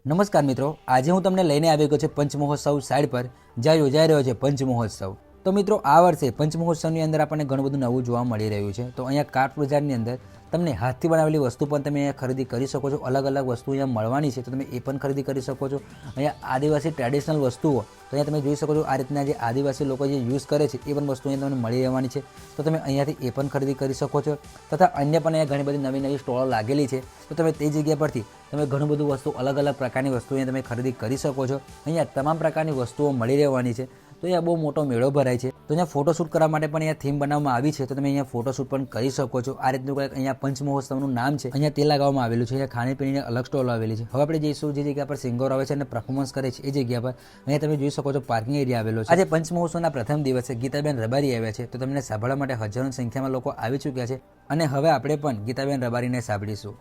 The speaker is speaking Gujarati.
નમસ્કાર મિત્રો, આજે હું તમને લઈને આવી ગયો છું પંચમહોત્સવ સાઇડ પર જ્યાં યોજાઈ રહ્યો છે પંચમહોત્સવ। તો મિત્રો આ વર્ષે પંચમહોત્સવની અંદર આપણને ઘણું બધું નવું જોવા મળી રહ્યું છે। તો અહીંયા કાટ બજારની અંદર તમને હાથથી બનાવેલી વસ્તુ પણ તમે અહીંયા ખરીદી કરી શકો છો। અલગ અલગ વસ્તુ અહીંયા મળવાની છે, તો તમે એ પણ ખરીદી કરી શકો છો। અહીંયા આદિવાસી ટ્રેડિશનલ વસ્તુઓ તો અહીંયા તમે જોઈ શકો છો। આ રીતના જે આદિવાસી લોકો જે યુઝ કરે છે એ પણ વસ્તુ અહીંયા તમને મળી રહેવાની છે, તો તમે અહીંયાથી એ પણ ખરીદી કરી શકો છો। તથા અન્ય પણ અહીંયા ઘણી બધી નવી સ્ટોલો લાગેલી છે, તો તમે તે જગ્યા પરથી તમે ઘણું બધું વસ્તુ અલગ અલગ પ્રકારની વસ્તુ અહીંયા તમે ખરીદી કરી શકો છો। અહીંયા તમામ પ્રકારની વસ્તુઓ મળી રહેવાની છે। તો અહીંયા બહુ મોટો મેળો ભરાય છે, તો અહીંયા ફોટોશૂટ કરવા માટે પણ અહીંયા થીમ બનાવવામાં આવી છે, તો તમે અહીંયા ફોટોશૂટ પણ કરી શકો છો। આ રીતનું કંઈક અહીંયા પંચમહોત્સવનું નામ છે, અહીંયા તે લગાવવામાં આવેલું છે। અહીંયા ખાણીપીણીની અલગ સ્ટોલ આવેલી છે। હવે આપણે જઈશું જે જગ્યા પર સિંગર આવે છે અને પરફોર્મન્સ કરે છે એ જગ્યા પર। અહીંયા તમે જોઈ શકો છો પાર્કિંગ એરિયા આવેલો છે। આજે પંચમહોત્સવના પ્રથમ દિવસે ગીતાબેન રબારી આવ્યા છે, તો તમને સાંભળવા માટે હજારોની સંખ્યામાં લોકો આવી ચૂક્યા છે અને હવે આપણે પણ ગીતાબેન રબારીને સાંભળીશું।